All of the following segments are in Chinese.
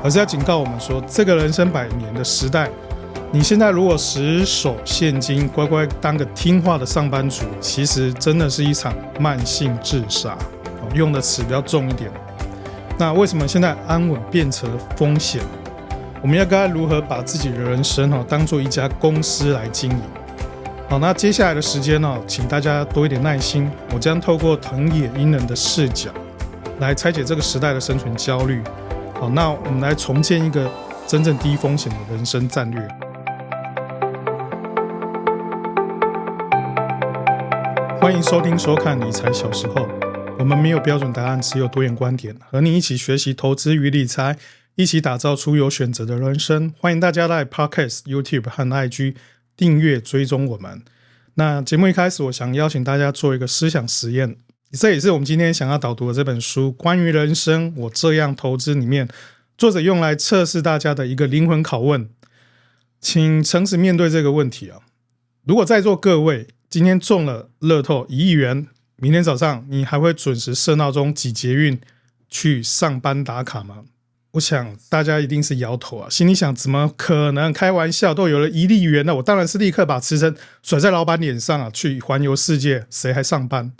而是要警告我们说，这个人生100年的时代，你现在如果死守现金，乖乖当个听话的上班族，其实真的是一场慢性自杀。用的词比较重一点。那为什么现在安稳变成了风险？我们要该如何把自己的人生当做一家公司来经营？那接下来的时间请大家多一点耐心，我将透过藤野英人的视角来拆解这个时代的生存焦虑。那我们来重建一个真正低风险的人生战略。欢迎收听收看理财小时候，我们没有标准答案，只有多元观点，和你一起学习投资与理财，一起打造出有选择的人生。欢迎大家来 Podcast、YouTube 和 IG 订阅追踪我们。那节目一开始，我想邀请大家做一个思想实验，这也是我们今天想要导读的这本书《关于人生我这样投资》里面作者用来测试大家的一个灵魂拷问。请诚实面对这个问题如果在座各位今天中了乐透1亿元，明天早上你还会准时设闹钟挤捷运去上班打卡吗？我想大家一定是摇头心里想怎么可能，开玩笑，都有了1亿元了，我当然是立刻把辞呈甩在老板脸上去环游世界，谁还上班？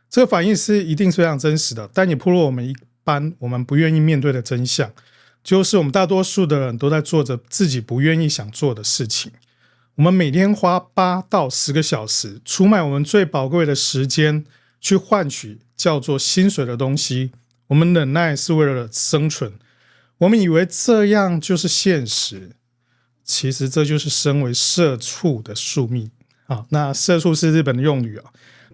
这个反应是一定是非常真实的，但也暴露我们一般我们不愿意面对的真相，就是我们大多数的人都在做着自己不愿意想做的事情。我们每天花8到10个小时出卖我们最宝贵的时间，去换取叫做薪水的东西。我们忍耐是为了生存，我们以为这样就是现实，其实这就是身为社畜的宿命。那社畜是日本的用语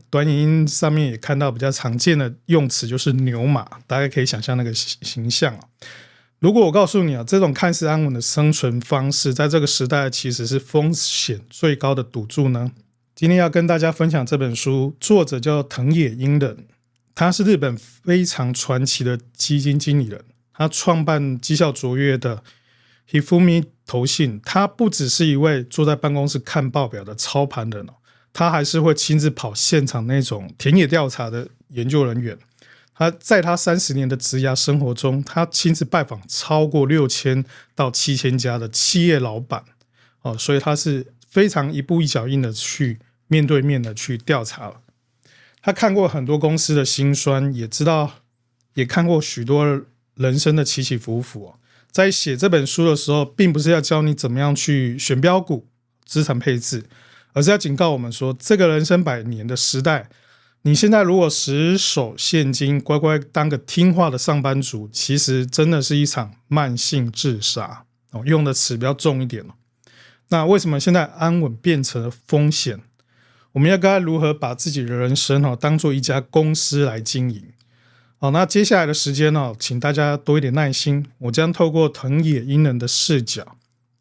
短影音上面也看到比较常见的用词就是牛马，大家可以想象那个形象如果我告诉你这种看似安稳的生存方式，在这个时代其实是风险最高的赌注呢？今天要跟大家分享这本书，作者叫藤野英人，他是日本非常传奇的基金经理人，他创办绩效卓越的 Hifumi 投信。他不只是一位坐在办公室看报表的操盘人他还是会亲自跑现场那种田野调查的研究人员。在他30年的职涯生活中，他亲自拜访超过6000到7000家的企业老板所以他是非常一步一脚印的去面对面的去调查了。他看过很多公司的辛酸，也看过许多人生的起起伏伏在写这本书的时候，并不是要教你怎么样去选标股、资产配置，而是要警告我们说，这个人生100年的时代，你现在如果死守现金，乖乖当个听话的上班族，其实真的是一场慢性自杀用的词比较重一点那为什么现在安稳变成了风险？我们要该如何把自己的人生当做一家公司来经营？那接下来的时间请大家多一点耐心，我将透过藤野英人的视角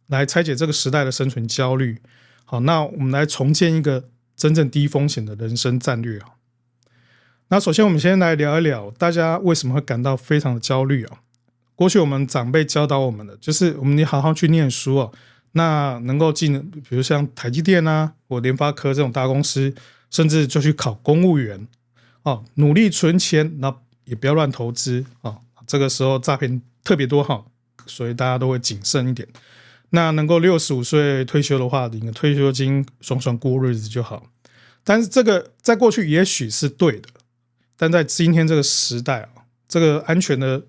来拆解这个时代的生存焦虑。那我们来重建一个真正低风险的人生战略那首先我们先来聊一聊大家为什么会感到非常的焦虑过去我们长辈教导我们的就是我们得好好去念书那能够进比如像台积电或联发科这种大公司，甚至就去考公务员努力存钱，那也不要乱投资这个时候诈骗特别多所以大家都会谨慎一点。那能够65岁退休的话，领个退休金爽爽过日子就好。但是这个在过去也许是对的，但在今天这个时代这个安全的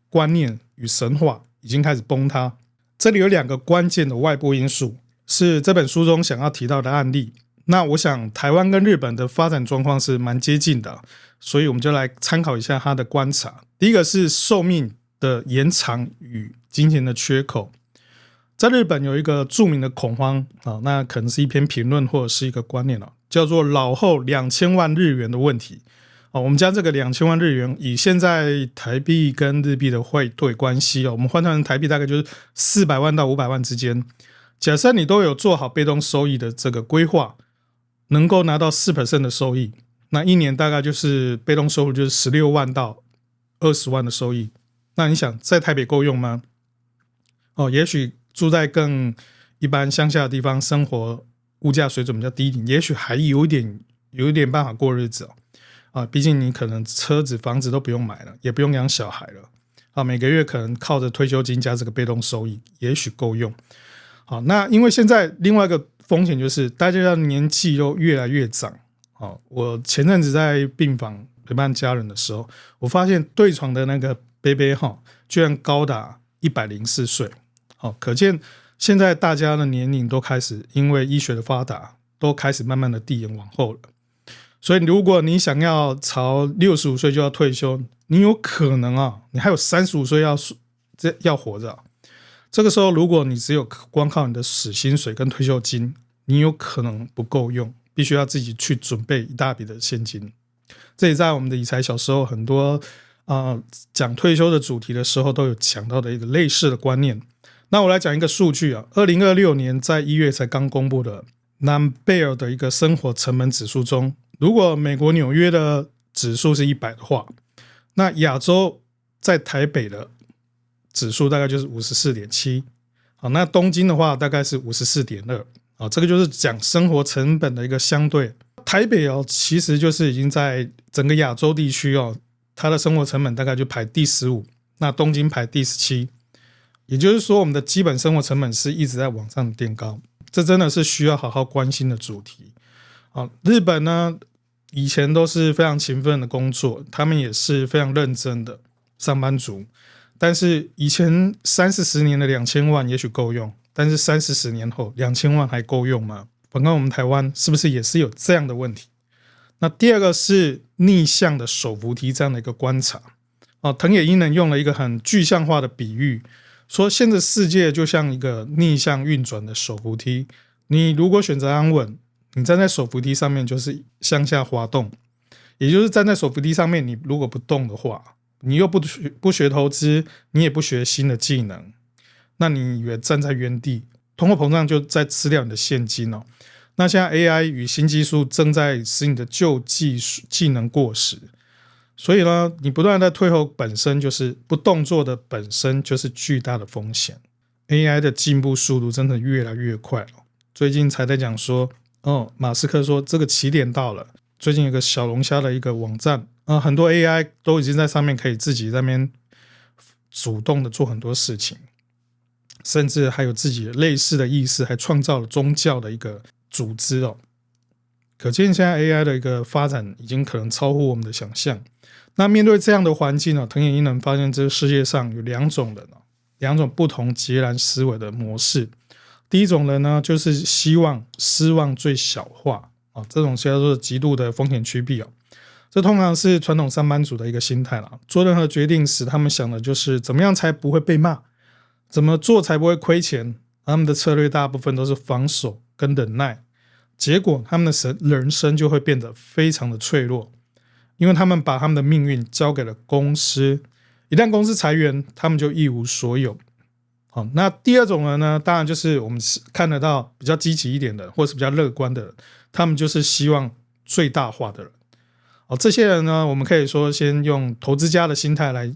观念与神话已经开始崩塌。这里有2个关键的外部因素，是这本书中想要提到的案例。那我想台湾跟日本的发展状况是蛮接近的所以我们就来参考一下他的观察。第一个是寿命的延长与金钱的缺口。在日本有一个著名的恐慌那可能是一篇评论或者是一个观念叫做老后2000万日元的问题我们将这个2000万日元以现在台币跟日币的汇兑关系我们换算成台币大概就是400万到500万之间。假设你都有做好被动收益的这个规划，能够拿到 4% 的收益，那一年大概就是被动收入就是16万到20万的收益。那你想在台北够用吗？也许住在更一般乡下的地方，生活物价水准比较低一点，也许还有一点办法过日子毕竟你可能车子房子都不用买了，也不用养小孩了每个月可能靠着退休金加这个被动收益，也许够用。好，那因为现在另外一个风险就是大家的年纪都越来越长。我前阵子在病房陪伴家人的时候，我发现对床的那个伯伯居然高达104岁。可见现在大家的年龄都开始因为医学的发达，都开始慢慢的递延往后了。所以如果你想要朝65岁就要退休，你有可能你还有35岁要活着。这个时候如果你只有光靠你的死薪水跟退休金，你有可能不够用，必须要自己去准备一大笔的现金。这也在我们的理财小时候很多讲退休的主题的时候都有讲到的一个类似的观念。那我来讲一个数据2026年在1月才刚公布的南贝尔的一个生活成本指数中，如果美国纽约的指数是100的话，那亚洲在台北的指数大概就是 54.7， 那东京的话大概是 54.2， 这个就是讲生活成本的一个相对。台北其实就是已经在整个亚洲地区它的生活成本大概就排第15，那东京排第17，也就是说我们的基本生活成本是一直在往上垫高，这真的是需要好好关心的主题。日本呢以前都是非常勤奋的工作，他们也是非常认真的上班族，但是以前30-40年的2000万也许够用，但是30-40年后2000万还够用吗？反观我们台湾是不是也是有这样的问题？那第二个是逆向的手扶梯这样的一个观察。藤野英人用了一个很具象化的比喻，说现在世界就像一个逆向运转的手扶梯，你如果选择安稳，你站在手扶梯上面就是向下滑动，也就是站在手扶梯上面，你如果不动的话，你又不学投资，你也不学新的技能，那你也站在原地，通货膨胀就在吃掉你的现金。那现在 AI 与新技术正在使你的旧技能过时，所以呢，你不断的退后本身就是不动作的本身就是巨大的风险。 AI 的进步速度真的越来越快了。最近才在讲说马斯克说这个起点到了，最近有个小龙虾的一个网站很多 AI 都已经在上面可以自己在那边主动的做很多事情，甚至还有自己类似的意识，还创造了宗教的一个组织可见现在 AI 的一个发展已经可能超乎我们的想象。那面对这样的环境藤野英人发现这个世界上有两种人两种不同截然思维的模式。第一种人呢，就是希望失望最小化这种叫做极度的风险趋避这通常是传统上班族的一个心态啦。做任何决定时，他们想的就是怎么样才不会被骂，怎么做才不会亏钱。他们的策略大部分都是防守跟忍耐，结果他们的人生就会变得非常的脆弱，因为他们把他们的命运交给了公司，一旦公司裁员，他们就一无所有。那第二种人呢，当然就是我们看得到比较积极一点的，或是比较乐观的人，他们就是希望最大化的人。这些人呢，我们可以说先用投资家的心态来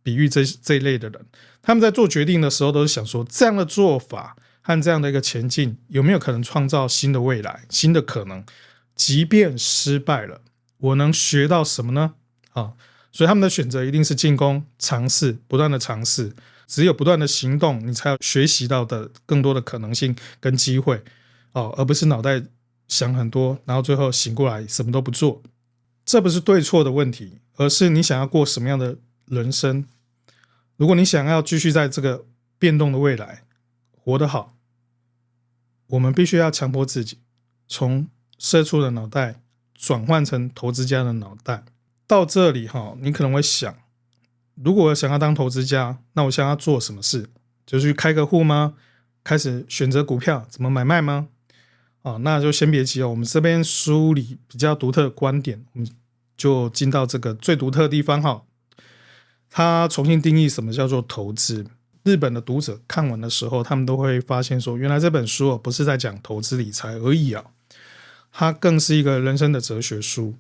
比喻这一类的人。他们在做决定的时候都是想说，这样的做法和这样的一个前进有没有可能创造新的未来、新的可能，即便失败了，我能学到什么呢？所以他们的选择一定是进攻、尝试，不断的尝试。只有不断的行动，你才有学习到的更多的可能性跟机会而不是脑袋想很多，然后最后醒过来什么都不做。这不是对错的问题，而是你想要过什么样的人生。如果你想要继续在这个变动的未来活得好，我们必须要强迫自己从社畜的脑袋转换成投资家的脑袋。到这里你可能会想，如果我想要当投资家，那我想要做什么事？就是去开个户吗？开始选择股票怎么买卖吗？那就先别急我们这边梳理比较独特的观点，我们就进到这个最独特的地方他重新定义什么叫做投资。日本的读者看完的时候，他们都会发现说，原来这本书不是在讲投资理财而已它更是一个人生的哲学书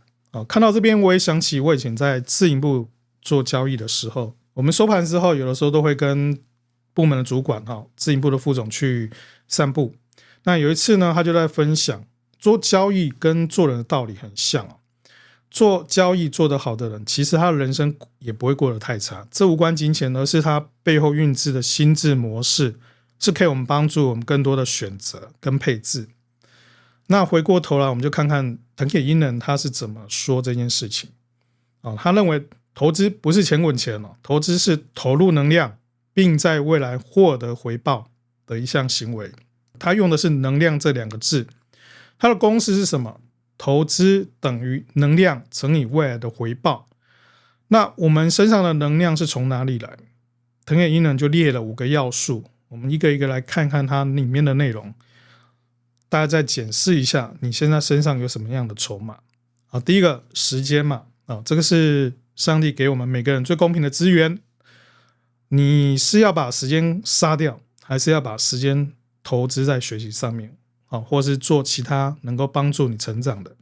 看到这边我也想起我以前在自营部做交易的时候，我们收盘之后有的时候都会跟部门的主管自营部的副总去散步。那有一次呢，他就在分享做交易跟做人的道理很像做交易做得好的人，其实他的人生也不会过得太差。这无关金钱，而是他背后运制的心智模式，是可以我们帮助我们更多的选择跟配置。那回过头来，我们就看看藤野英人他是怎么说这件事情。他认为投资不是钱滚钱，投资是投入能量，并在未来获得回报的一项行为。他用的是能量这2个字，他的公式是什么？投资等于能量乘以未来的回报。那我们身上的能量是从哪里来？藤野英人就列了5个要素，我们一个一个来看看它里面的内容，大家再检视一下你现在身上有什么样的筹码。第一个时间嘛，这个是上帝给我们每个人最公平的资源，你是要把时间杀掉，还是要把时间投资在学习上面，或是做其他能够帮助你成长的，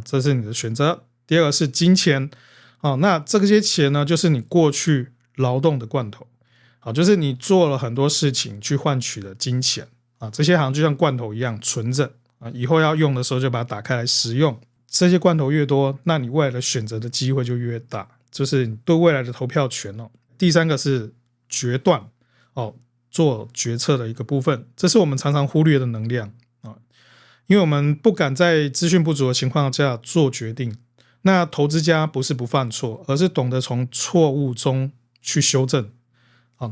这是你的选择。第二个是金钱，那这些钱呢，就是你过去劳动的罐头，就是你做了很多事情去换取的金钱，这些好像就像罐头一样存着，以后要用的时候就把它打开来使用。这些罐头越多，那你未来的选择的机会就越大，就是你对未来的投票权。第三个是决断，做决策的一个部分，这是我们常常忽略的能量，因为我们不敢在资讯不足的情况下做决定。那投资家不是不犯错，而是懂得从错误中去修正。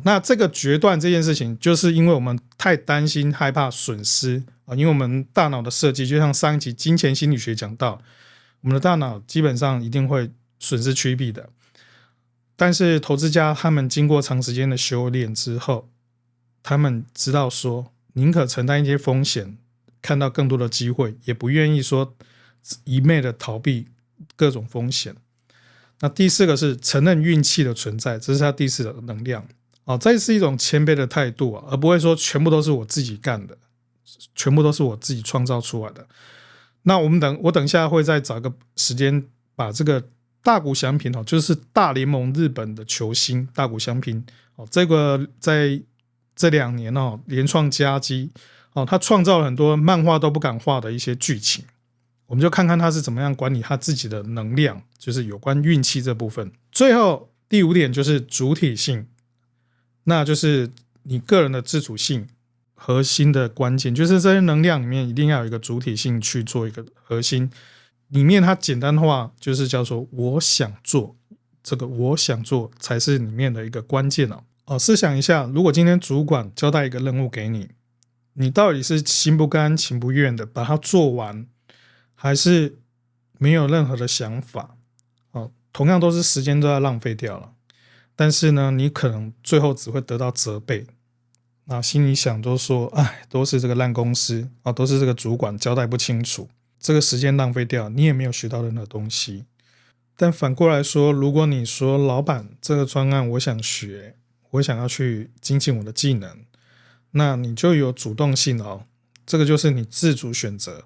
那这个决断这件事情，就是因为我们太担心害怕损失，因为我们大脑的设计就像上一集金钱心理学讲到，我们的大脑基本上一定会损失趋避的。但是投资家他们经过长时间的修炼之后，他们知道说宁可承担一些风险，看到更多的机会，也不愿意说一昧的逃避各种风险。那第4个是承认运气的存在，这是他第4个能量。这是一种谦卑的态度，而不会说全部都是我自己干的，全部都是我自己创造出来的。那我等一下会再找个时间把这个大谷翔平，就是大联盟日本的球星大谷翔平，这个在这2年连创佳绩，他创造了很多漫画都不敢画的一些剧情。我们就看看他是怎么样管理他自己的能量，就是有关运气这部分。最后第5点就是主体性，那就是你个人的自主性核心的关键，就是这些能量里面一定要有一个主体性去做一个核心。里面它简单化就是叫做我想做，这个我想做才是里面的一个关键。试想一下，如果今天主管交代一个任务给你，你到底是心不甘情不愿的把它做完，还是没有任何的想法？同样都是时间都要浪费掉了，但是呢，你可能最后只会得到责备。那心里想都说，都是这个烂公司，都是这个主管交代不清楚，这个时间浪费掉，你也没有学到任何东西。但反过来说，如果你说老板这个专案我想学，我想要去精进我的技能，那你就有主动性了，这个就是你自主选择。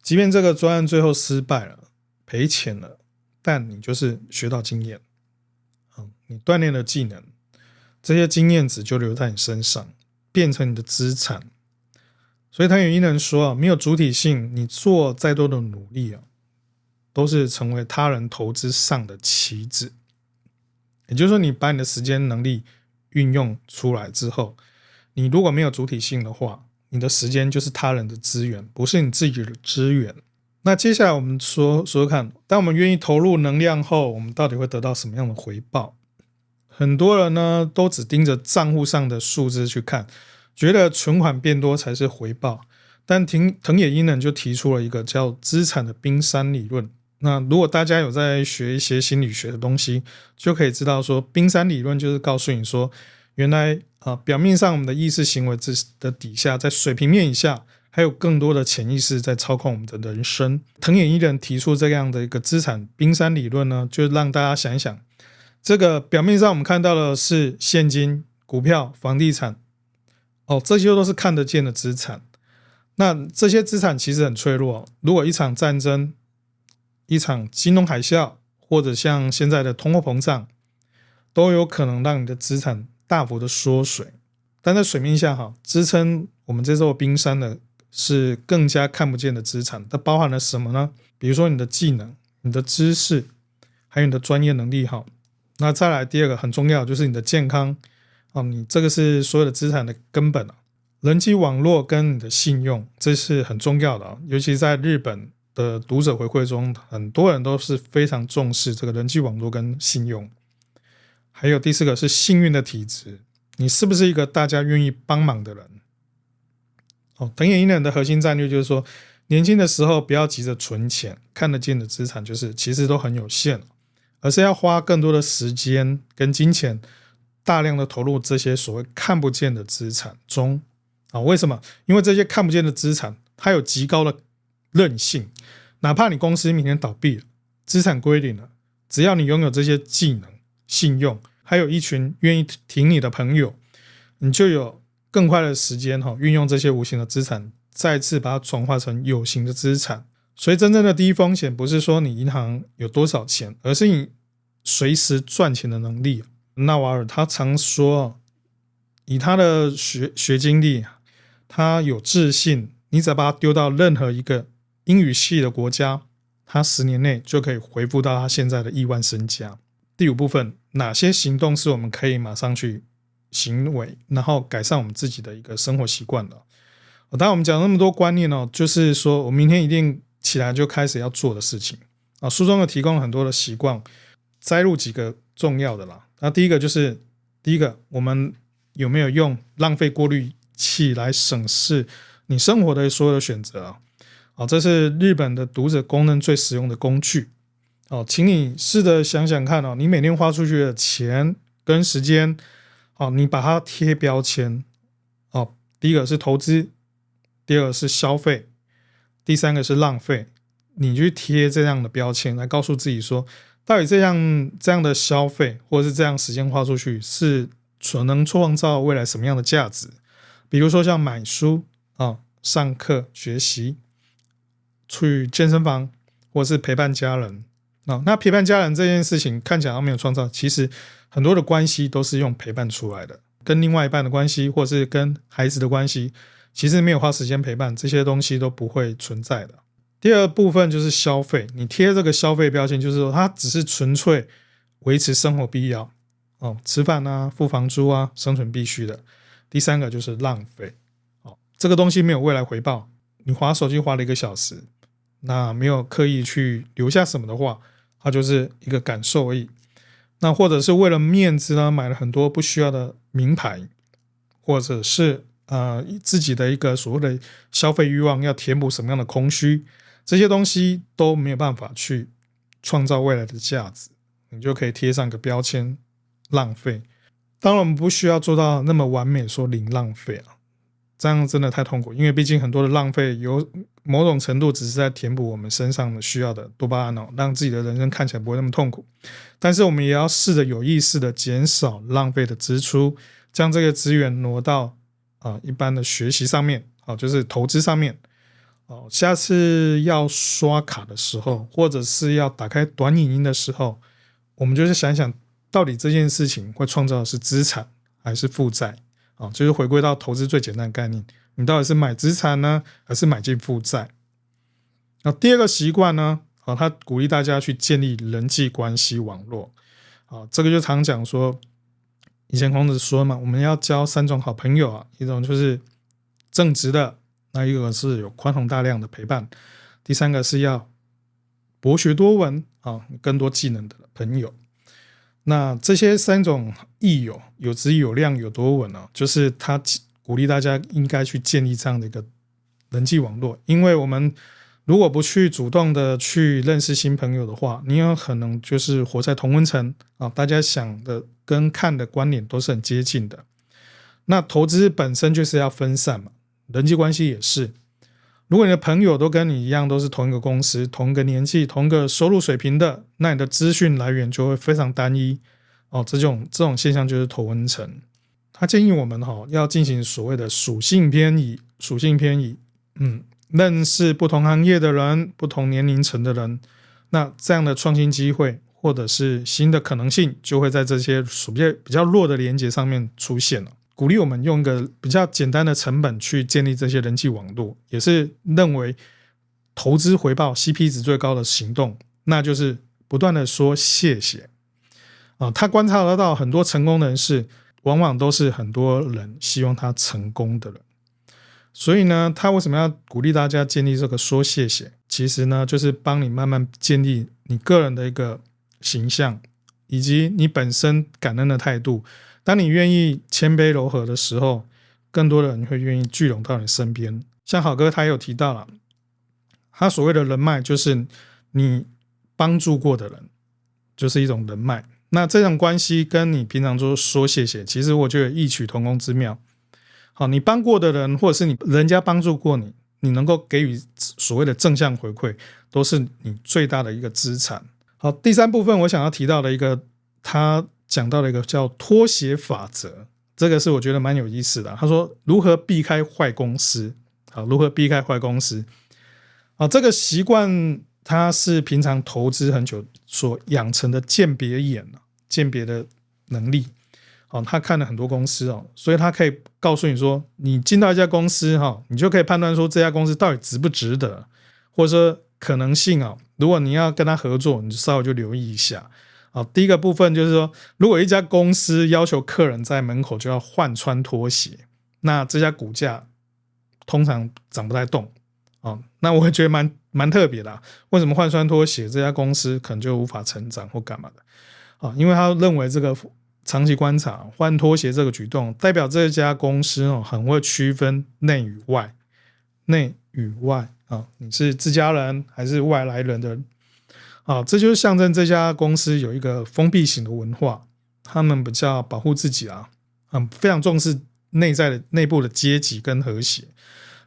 即便这个专案最后失败了，赔钱了，但你就是学到经验，你锻炼了技能，这些经验值就留在你身上，变成你的资产。所以藤野英人说，没有主体性，你做再多的努力，都是成为他人投资上的棋子。也就是说，你把你的时间能力运用出来之后，你如果没有主体性的话，你的时间就是他人的资源，不是你自己的资源。那接下来我们说看，当我们愿意投入能量后，我们到底会得到什么样的回报？很多人呢都只盯着账户上的数字去看，觉得存款变多才是回报。但藤野英人就提出了一个叫资产的冰山理论。那如果大家有在学一些心理学的东西，就可以知道说，冰山理论就是告诉你说，原来表面上我们的意识行为的底下，在水平面以下还有更多的潜意识在操控我们的人生。藤野英人提出这样的一个资产冰山理论呢，就让大家想一想，这个表面上我们看到的是现金、股票、房地产，这些都是看得见的资产。那这些资产其实很脆弱，如果一场战争、一场金融海啸，或者像现在的通货膨胀，都有可能让你的资产大幅的缩水。但在水面下支撑我们这座冰山的是更加看不见的资产，它包含了什么呢？比如说你的技能、你的知识，还有你的专业能力好。那再来第二个很重要就是你的健康，你这个是所有的资产的根本。人际网络跟你的信用，这是很重要的，尤其在日本的读者回馈中，很多人都是非常重视这个人际网络跟信用。还有第四个是幸运的体质，你是不是一个大家愿意帮忙的人？藤野英人的核心战略就是说，年轻的时候不要急着存钱，看得见的资产就是其实都很有限，而是要花更多的时间跟金钱，大量的投入这些所谓看不见的资产中。为什么？因为这些看不见的资产它有极高的韧性，哪怕你公司明天倒闭了，资产归零了，只要你拥有这些技能、信用，还有一群愿意挺你的朋友，你就有更快的时间运用这些无形的资产，再次把它转化成有形的资产。所以真正的低风险不是说你银行有多少钱，而是你随时赚钱的能力。纳瓦尔他常说，以他的学经历，他有自信，你只要把他丢到任何一个英语系的国家，他10年内就可以恢复到他现在的亿万身家。第五部分，哪些行动是我们可以马上去行为，然后改善我们自己的一个生活习惯的。当然我们讲那么多观念，就是说我明天一定起来就开始要做的事情。书中有提供很多的习惯，摘录几个重要的啦。那第一个我们有没有用浪费过滤器来审视你生活的所有的选择这是日本的读者公认最实用的工具。请你试着想想看，你每天花出去的钱跟时间，你把它贴标签。第一个是投资，第二个是消费，第三个是浪费。你去贴这样的标签来告诉自己说，到底这样的消费或者是这样时间花出去是所能创造未来什么样的价值。比如说像买书、上课学习、去健身房，或是陪伴家人。那陪伴家人这件事情看起来没有创造，其实很多的关系都是用陪伴出来的，跟另外一半的关系或是跟孩子的关系，其实没有花时间陪伴，这些东西都不会存在的。第二部分就是消费，你贴这个消费标签，就是说它只是纯粹维持生活必要，吃饭啊、付房租啊，生存必须的。第三个就是浪费，这个东西没有未来回报，你滑手机滑了1个小时，那没有刻意去留下什么的话，它就是一个感受而已。那或者是为了面子呢，买了很多不需要的名牌，或者是自己的一个所谓的消费欲望要填补什么样的空虚，这些东西都没有办法去创造未来的价值，你就可以贴上个标签，浪费。当然我们不需要做到那么完美说零浪费，这样真的太痛苦，因为毕竟很多的浪费有某种程度只是在填补我们身上的需要的多巴胺，让自己的人生看起来不会那么痛苦。但是我们也要试着有意识的减少浪费的支出，将这个资源挪到一般的学习上面，就是投资上面。下次要刷卡的时候，或者是要打开短影音的时候，我们就是想想到底这件事情会创造的是资产还是负债，就是回归到投资最简单的概念，你到底是买资产呢，还是买进负债。第二个习惯呢，他鼓励大家去建立人际关系网络。这个就常讲说，以前孔子说嘛，我们要交3种好朋友，一种就是正直的，那一个是有宽宏大量的陪伴，第三个是要博学多闻，更多技能的朋友。那这些3种益友，有质有量有多稳，就是他鼓励大家应该去建立这样的一个人际网络。因为我们如果不去主动的去认识新朋友的话，你有可能就是活在同温层，大家想的跟看的观点都是很接近的。那投资本身就是要分散嘛，人际关系也是。如果你的朋友都跟你一样都是同一个公司、同一个年纪、同一个收入水平的，那你的资讯来源就会非常单一。这种现象就是同温层。他建议我们要进行所谓的属性偏移，认识不同行业的人、不同年龄层的人，那这样的创新机会或者是新的可能性就会在这些比较弱的连结上面出现了。鼓励我们用一个比较简单的成本去建立这些人际网络，也是认为投资回报 CP 值最高的行动。那就是不断的说谢谢他观察得到很多成功的人士往往都是很多人希望他成功的人，所以呢他为什么要鼓励大家建立这个说谢谢，其实呢就是帮你慢慢建立你个人的一个形象以及你本身感恩的态度。当你愿意谦卑柔和的时候，更多的人会愿意聚拢到你身边。像好哥他也有提到了，他所谓的人脉就是你帮助过的人就是一种人脉，那这种关系跟你平常就说谢谢，其实我觉得异曲同工之妙。好，你帮过的人或者是人家帮助过你，你能够给予所谓的正向回馈，都是你最大的一个资产。好，第三部分我想要提到的一个，他讲到的一个叫拖鞋法则，这个是我觉得蛮有意思的。他说如何避开坏公司。好，如何避开坏公司。好，这个习惯它是平常投资很久所养成的鉴别眼鉴别的能力。他看了很多公司所以他可以告诉你说，你进到一家公司你就可以判断说这家公司到底值不值得，或者说可能性如果你要跟他合作，你就稍微就留意一下。第一个部分就是说，如果一家公司要求客人在门口就要换穿拖鞋，那这家股价通常涨不太动那我会觉得蛮特别的为什么换穿拖鞋这家公司可能就无法成长或干嘛的因为他认为这个长期观察换拖鞋这个举动代表这家公司很会区分内与外，内与外你是自家人还是外来人的这就是象征这家公司有一个封闭型的文化，他们比较保护自己非常重视内部的阶级跟和谐，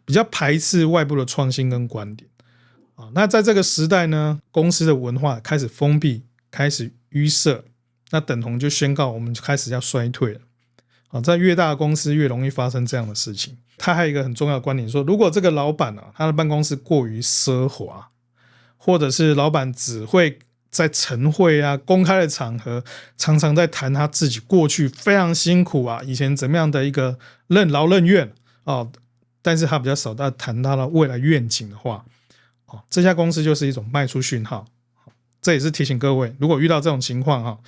比较排斥外部的创新跟观点那在这个时代呢，公司的文化开始封闭，开始淤塞，那等同就宣告我们开始要衰退了在越大的公司越容易发生这样的事情。他还有一个很重要的观点说，如果这个老板他的办公室过于奢华，或者是老板只会在晨会公开的场合常常在谈他自己过去非常辛苦以前怎么样的一个任劳任怨但是他比较少在谈他的未来愿景的话这家公司就是一种卖出讯号。这也是提醒各位，如果遇到这种情况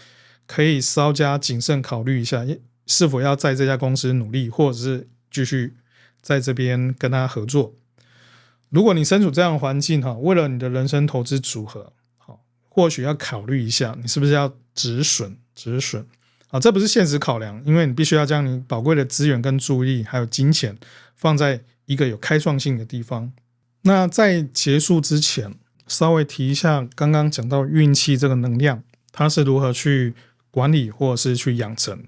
可以稍加谨慎考虑一下，是否要在这家公司努力，或者是继续在这边跟他合作。如果你身处这样的环境为了你的人生投资组合或许要考虑一下你是不是要止损这不是现实考量，因为你必须要将你宝贵的资源跟注意力还有金钱放在一个有开创性的地方。那在结束之前稍微提一下刚刚讲到运气这个能量它是如何去管理或者是去养成。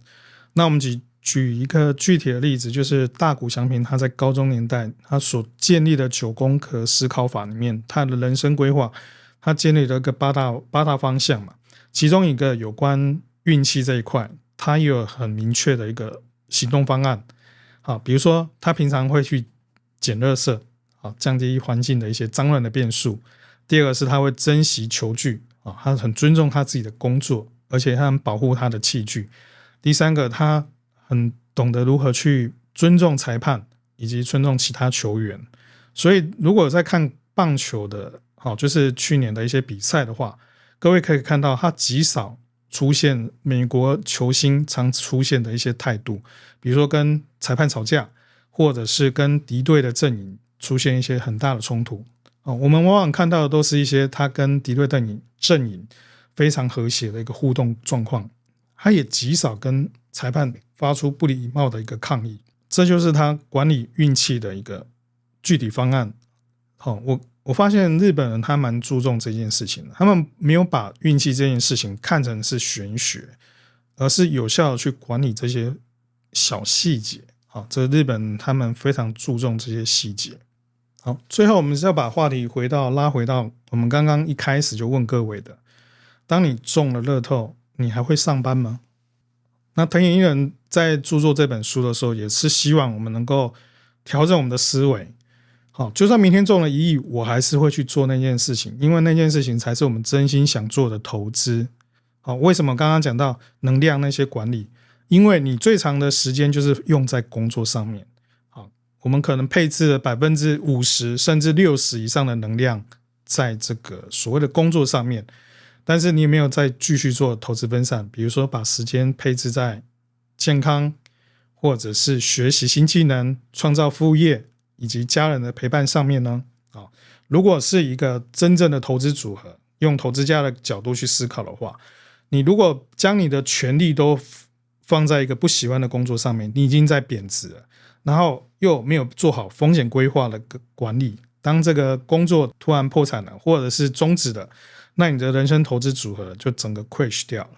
那我们举一个具体的例子，就是大谷翔平他在高中年代他所建立的9宫格思考法里面，他的人生规划他建立了一个八大方向嘛，其中一个有关运气这一块他也有很明确的一个行动方案比如说他平常会去捡垃圾降低环境的一些脏乱的变数。第二个是他会珍惜球具他很尊重他自己的工作，而且他很保护他的器具。第三个他很懂得如何去尊重裁判以及尊重其他球员。所以如果在看棒球的就是去年的一些比赛的话，各位可以看到他极少出现美国球星常出现的一些态度，比如说跟裁判吵架，或者是跟敌对的阵营出现一些很大的冲突我们往往看到的都是一些他跟敌对阵营非常和谐的一个互动状况，他也极少跟裁判发出不礼貌的一个抗议。这就是他管理运气的一个具体方案我发现日本人他蛮注重这件事情的，他们没有把运气这件事情看成是玄学，而是有效的去管理这些小细节这日本人他们非常注重这些细节。好，最后我们是要把话题拉回到我们刚刚一开始就问各位的，当你中了乐透，你还会上班吗？那藤野一人在著作这本书的时候也是希望我们能够调整我们的思维就算明天中了1亿，我还是会去做那件事情，因为那件事情才是我们真心想做的投资为什么刚刚讲到能量那些管理？因为你最长的时间就是用在工作上面我们可能配置了 50% 甚至60% 以上的能量在这个所谓的工作上面，但是你有没有再继续做投资分散，比如说把时间配置在健康，或者是学习新技能、创造副业以及家人的陪伴上面呢？如果是一个真正的投资组合，用投资家的角度去思考的话，你如果将你的权利都放在一个不喜欢的工作上面，你已经在贬值了，然后又没有做好风险规划的管理，当这个工作突然破产了或者是终止了，那你的人生投资组合就整个 crash 掉了。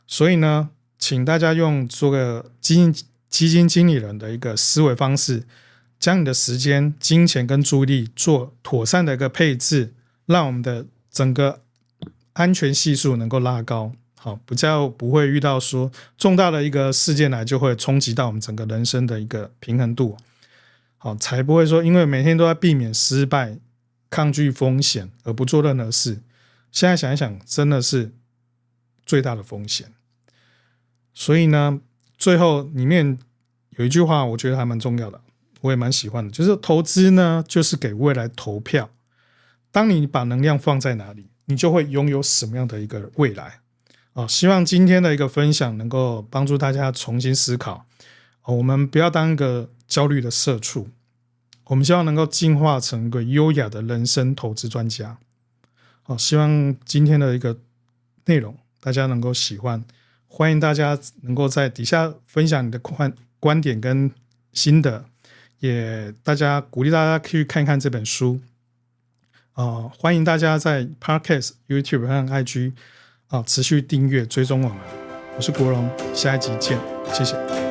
所以呢，请大家用做个基金经理人的一个思维方式，将你的时间、金钱跟注意力做妥善的一个配置，让我们的整个安全系数能够拉高，好，比较不会遇到说重大的一个事件来就会冲击到我们整个人生的一个平衡度，好，才不会说因为每天都在避免失败、抗拒风险而不做任何事。现在想一想，真的是最大的风险。所以呢，最后里面有一句话我觉得还蛮重要的，我也蛮喜欢的，就是投资呢就是给未来投票，当你把能量放在哪里，你就会拥有什么样的一个未来。希望今天的一个分享能够帮助大家重新思考，我们不要当一个焦虑的社畜，我们希望能够进化成一个优雅的人生投资专家。希望今天的一个内容大家能够喜欢，欢迎大家能够在底下分享你的观点跟心得，也鼓励大家去看看这本书。欢迎大家在 Podcast、YouTube 和 IG持续订阅追踪我们。我是国荣，下一集见，谢谢。